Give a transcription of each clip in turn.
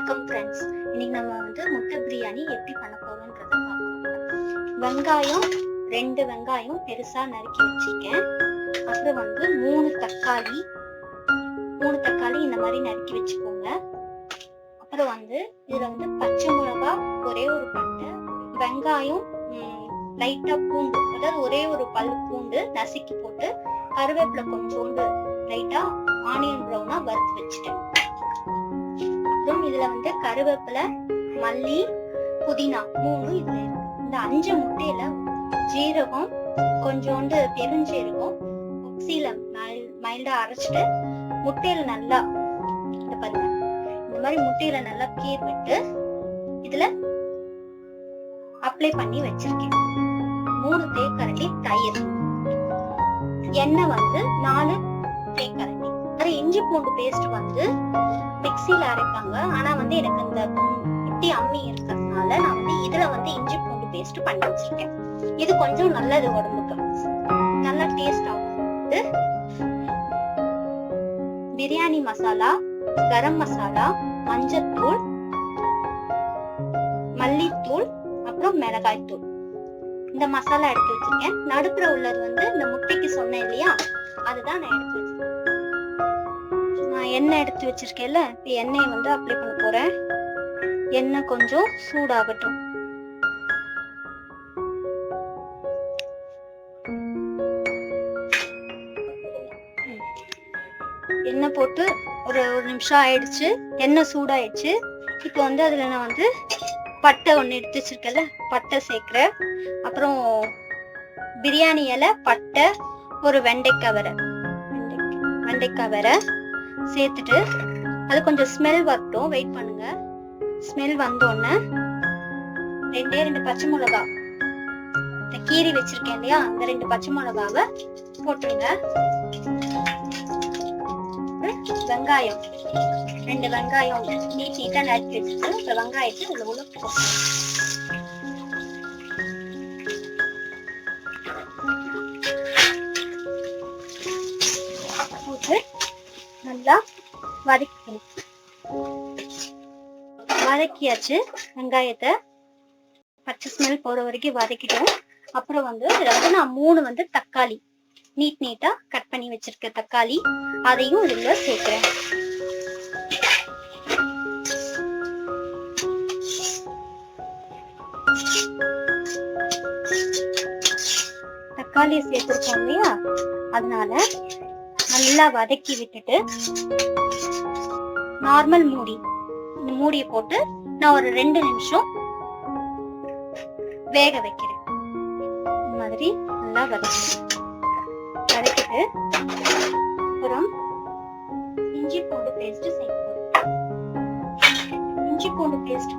வணக்கம் ஃப்ரெண்ட்ஸ். இன்னைக்கு நம்ம முட்டை பிரியாணி எப்படி பண்ண போறோம்ன்றத பார்க்கலாம். வெங்காயம் 2 வெங்காயம் பெருசா நறுக்கி வச்சிருக்கேன். அப்புறம் 3 தக்காளி இந்த மாதிரி நறுக்கி வச்சுக்கோங்க. அப்புறம் இதுல பச்சை மிளகா, ஒரே ஒரு பட்டை, வெங்காயம், லைட்டா பூண்டு, அதாவது ஒரே ஒரு பல் பூண்டு நசுக்கி போட்டு, கருவேப்பிலை கொஞ்சோண்டு லைட்டா ஆனியன் ப்ரௌனா வறுத்து வச்சுட்டேன். அப்புறம் இதுல கருவேப்பிலை, மல்லி, புதினா 3 இதுல இருக்கு. இந்த 5 முட்டையில ஜீரகம், கொஞ்சோண்டு பெருஞ்சீரகம் மிக்ஸில மைல்டா அரைச்சிட்டு முட்டையில நல்லா பாருங்க, இந்த மாதிரி முட்டையில நல்லா கீர் விட்டு இதுல அப்ளை பண்ணி வச்சிருக்கேன். 3 தேக்கரண்டி தயிர், எண்ணெய் 4 தேக்கரண்டி. இஞ்சி பூண்டு பேஸ்ட் மிக்ஸில அரைப்பாங்க. ஆனா எனக்கு இந்த குட்டி அம்மி இருக்கிறதுனால நான் இதுல இஞ்சி பூண்டு பேஸ்ட் பண்ணி வச்சிருக்கேன். இது கொஞ்சம் நல்லது, உடம்புக்கு நல்லா டேஸ்ட் ஆகும். பிரியாணி மசாலா, கரம் மசாலா, மஞ்சத்தூள், மல்லித்தூள், அப்புறம் மிளகாய் தூள், இந்த மசாலா எடுத்து வச்சிருக்கேன். நடுப்புற உள்ளது இந்த முட்டைக்கு சொன்னேன் இல்லையா, அதுதான் நான் எடுத்து வச்சிருக்கேன். நான் எண்ணெய் எடுத்து வச்சிருக்கேன்ல, இப்ப எண்ணெயை அப்ளை பண்ண போறேன். எண்ணெய் கொஞ்சம் சூடாகட்டும். எண்ணெய் போட்டு ஒரு நிமிஷம் ஆயிடுச்சு. எண்ணெய் சூடாயிடுச்சு. இப்போ அதுல நான் பட்டை ஒண்ணு எடுத்து வச்சிருக்கேன்ல, பட்டை சேர்க்கிறேன். அப்புறம் பிரியாணி இலை, பட்டை, ஒரு வெண்டைக்காய் வரை சேர்த்துட்டு அது கொஞ்சம் ஸ்மெல் வரட்டும், வெயிட் பண்ணுங்க. ஸ்மெல் வந்தோடனே 2 பச்சை மிளகா கீரி வச்சிருக்கேன் இல்லையா, அந்த 2 பச்சை மிளகாவை போட்டுருங்க. வெங்காயம் 2 வெங்காயம் நீட்டா நறுக்கி வச்சுட்டு இந்த வெங்காயத்தை உள்ள போட்டு நல்லா வதக்கியாச்சு. வெங்காயத்தை பச்சை ஸ்மெல் போற வரைக்கும் வதக்கிட்டோம். அப்புறம் இதுல நான் 3 தக்காளி நீட்டா கட் பண்ணி வச்சிருக்க தக்காளி, அதையும் இதுல சேர்க்கிறேன். தக்காளியை சேர்த்திருக்கோம் இல்லையா, அதனால நல்லா வதக்கி விட்டுட்டு நார்மல் இந்த மூடியை போட்டு நான் ஒரு 2 நிமிஷம் வேக வைக்கிறேன். இந்த மாதிரி நல்லா வதக்கிட்டு அப்புறம் இஞ்சி பூண்டு பேஸ்ட் சேர்க்கிறேன். இஞ்சி பூண்டு பேஸ்ட்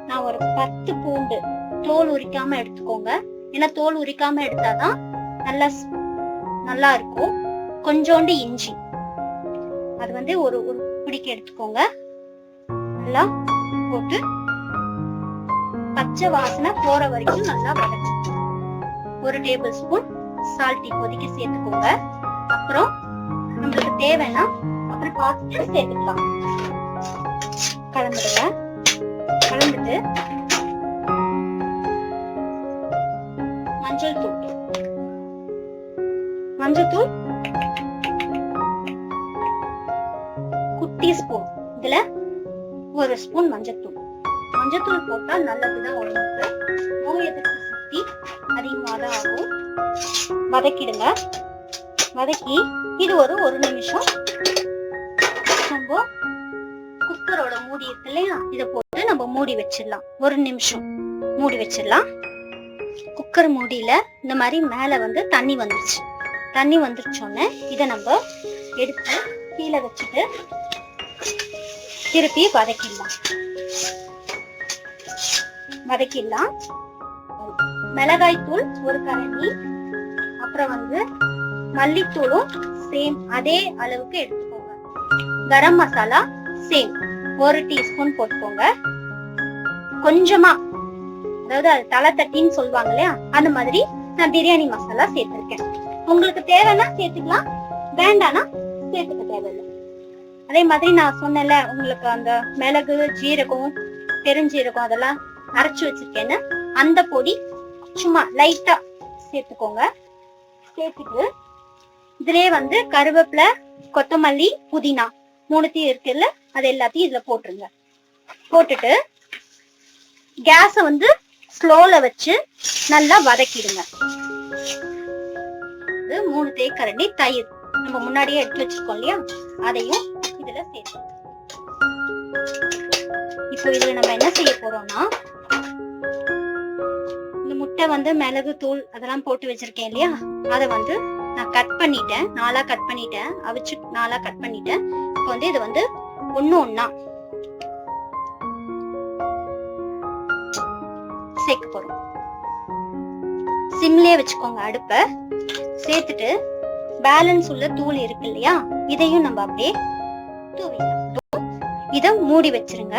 நான் ஒரு 10 பூண்டு தோல் உரிக்காம எடுத்துக்கோங்க. ஏன்னா தோல் உரிக்காம எடுத்தாதான் நல்லா இருக்கும். கொஞ்சோண்டு இஞ்சி, அது ஒரு பிடிக்க எடுத்துக்கோங்க. நல்லா போட்டு பச்சை வாசனை போற வரைக்கும் நல்லா வதக்கு. 1 டேபிள் ஸ்பூன் சால்ட் இப்போதைக்கு சேர்த்துக்கோங்க. அப்புறம் நம்மளுக்கு தேவைன்னா அப்புறம் பார்த்துட்டு சேர்த்துக்கலாம். கலந்துட்டு மஞ்சள் தூள் குட்டி ஸ்பூன், இதுல 1 ஸ்பூன் மஞ்சத்தூள் போட்டா நல்லதுதான் உடம்புக்கு. நோய் எதிர்ப்பு சக்தி அதிகமாதான் ஆகும். வதக்கிடுங்க. வதக்கி இது ஒரு நிமிஷம் நம்ம குக்கரோட மூடி இருக்கு இல்லையா, இதை போட்டு நம்ம மூடி வச்சிடலாம். 1 நிமிஷம் மூடி வச்சிடலாம். குக்கர் மூடியில இந்த மாதிரி மேல தண்ணி வந்துருச்சோன்னு இதை நம்ம எடுத்து கீழே வச்சுட்டு திருப்பி வதக்கிடலாம். மிளகாய் தூள் 1 கரண்டி, அப்புறம் மல்லித்தூளும் சேம் அதே அளவுக்கு எடுத்துக்கோங்க. கரம் மசாலா சேம் 1 டீஸ்பூன் போட்டுக்கோங்க. கொஞ்சமா, அதாவது அது தலை தட்டின்னு சொல்லுவாங்க இல்லையா, அந்த மாதிரி நான் பிரியாணி மசாலா சேர்த்திருக்கேன். உங்களுக்கு தேவைன்னா சேர்த்துக்கலாம், வேண்டானா சேர்த்துக்க தேவையில்லை. அதே மாதிரி நான் சொன்னேன்ல உங்களுக்கு அந்த மிளகு, ஜீரகம், பெருஞ்சீரகம் அதெல்லாம் அரைச்சு வச்சிருக்கேன்னு அந்த பொடி சும்மா லைட்டா சேர்த்துக்கோங்க. சேர்த்துட்டு இதுலயே வந்து கருவேப்பிலை, கொத்தமல்லி, புதினா 3 இருக்குல்ல, அது எல்லாத்தையும் இதுல போட்டுருங்க. போட்டுட்டு கேஸ வந்து ஸ்லோல வச்சு நல்லா வதக்கிடுங்க. 3 தேக்கரண்டி தயிர் நம்ம முன்னாடியே எடுத்து வச்சிருக்கோம் இல்லையா, அதையும் இதுல சேர்த்து. இப்போ இதுல நம்ம என்ன செய்ய போறோம்னா, இந்த முட்டை வந்து மிளகு தூள் அதெல்லாம் போட்டு வச்சிருக்கேன் இல்லையா, அதை வந்து நான் கட் பண்ணிட்டேன், 4ஆ கட் பண்ணிட்டேன், அவிச்சு 4ஆ கட் பண்ணிட்டேன். இப்போ வந்து இது வந்து ஒண்ணா சேர்க்க போறோம். சிம்லயே வச்சுக்கோங்க அடுப்ப. சேர்த்துட்டு பேலன்ஸ் உள்ள தூள் இருக்கு இல்லையா, இதையும் நம்ம அப்படியே தூவிடலாம். இத மூடி வச்சிருங்க.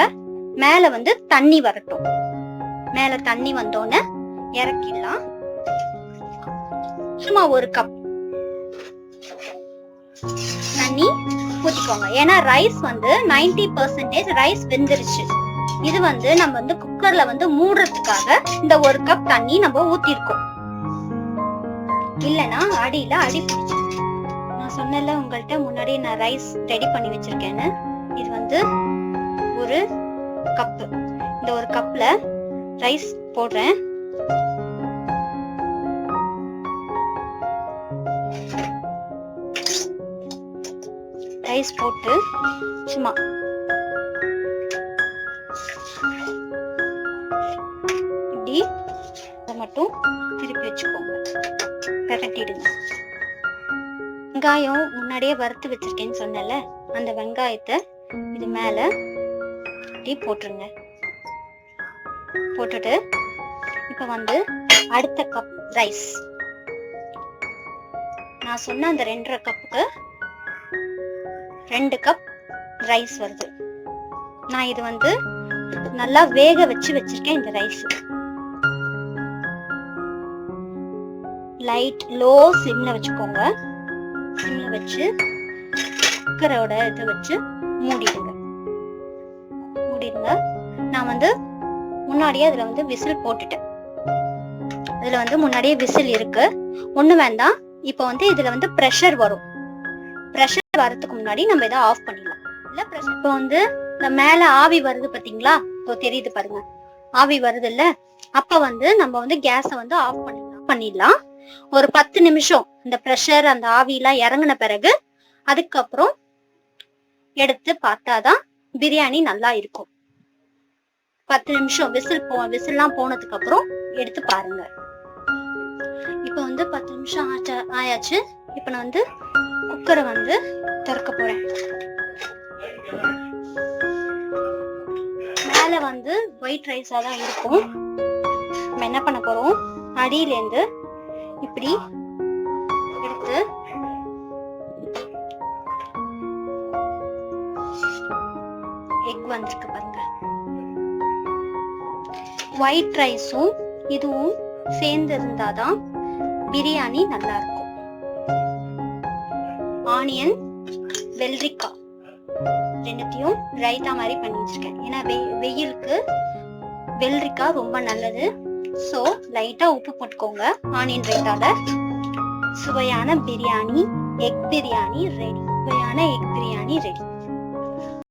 மேல வந்து தண்ணி வரட்டும். மேல தண்ணி வந்தோன்னு இறக்கிடலாம். சும்மா 1 கப் தண்ணி ஊத்திக்கோங்க. ஏன்னா ரைஸ் வந்து 90% ரைஸ் வெந்துருச்சு. இது வந்து நம்ம வந்து குக்கர்ல வந்து மூடுறதுக்காக இந்த 1 கப் தண்ணி நம்ம ஊத்திருக்கோம். இல்லனா அடியில அடி பிடிச்சு. நான் சொன்னல உங்கள்கிட்ட முன்னாடி நான் ரைஸ் ரெடி பண்ணி வச்சிருக்கேன்னு. இது வந்து 1 கப். இந்த 1 கப்ல ரைஸ் போடுறேன். ரைஸ் போட்டு சும்மா இப்படி மட்டும் திருப்பி வச்சுக்கோங்க. பிரட்டிடுங்க. வெங்காயம் முன்னாடியே வறுத்து வச்சிருக்கேன்னு சொன்னல, அந்த வெங்காயத்தை இது மேல இப்படி போட்டுருங்க. போட்டுட்டு இப்ப வந்து அடுத்த கப் ரைஸ், நான் சொன்ன அந்த 2.5 கப்புக்கு 2 கப் ரைஸ் வருது. நான் இது வந்து நல்லா வேக வச்சு வச்சிருக்கேன். இந்த ரைஸ் லைட் லோ சிம்ல வச்சுக்கோங்க. சிம்ல வச்சு குக்கரோட இதை வச்சு மூடிடுங்க. நான் வந்து முன்னாடியே அதுல வந்து விசில் போட்டுட்டேன். இதுல வந்து முன்னாடியே விசில் இருக்கு, ஒண்ணு வேண்டாம். இப்ப வந்து இதுல வந்து பிரஷர் வரும். பிரஷர் வரதுக்கு முன்னாடி நம்ம இதை ஆஃப் பண்ணிடலாம். இல்ல பிரஷர் இப்போ வந்து இந்த மேல ஆவி வருது பாத்தீங்களா, இப்போ தெரியுது பாருங்க, ஆவி வருது இல்ல. அப்ப வந்து நம்ம வந்து கேஸ வந்து ஆஃப் பண்ணிடலாம். ஒரு 10 நிமிஷம் இந்த பிரஷர் அந்த ஆவி எல்லாம் இறங்கின பிறகு அதுக்கப்புறம் எடுத்து பார்த்தாதான் பிரியாணி நல்லா இருக்கும். 10 நிமிஷம் விசில்லாம் போனதுக்கு அப்புறம் எடுத்து பாருங்க. இப்ப வந்து 10 நிமிஷம் ஆயாச்சு. இப்ப நான் வந்து குக்கரை வந்து திறக்க போறேன். மேல வந்து ஒயிட் ரைஸா தான் இருக்கும். நம்ம என்ன பண்ண போறோம், அடியில இருந்து இப்படி எடுத்து எக் வந்திருக்கு பாருங்க. ஒயிட் ரைஸும் இதுவும் சேர்ந்து இருந்தாதான் பிரியாணி நல்லா இருக்கும். ஆனியன், வெள்ளரிக்காய் ரெண்டுத்தையும் ரைத்தா மாதிரி பண்ணி வச்சிருக்கேன். ஏன்னா வெயிலுக்கு வெள்ளரிக்காய் ரொம்ப நல்லது. சோ லைட்டா உப்பு போட்டுக்கோங்க. ஆனியன் ரைத்தால சுவையான பிரியாணி, எக் பிரியாணி ரெடி. சுவையான எக் பிரியாணி ரெடி.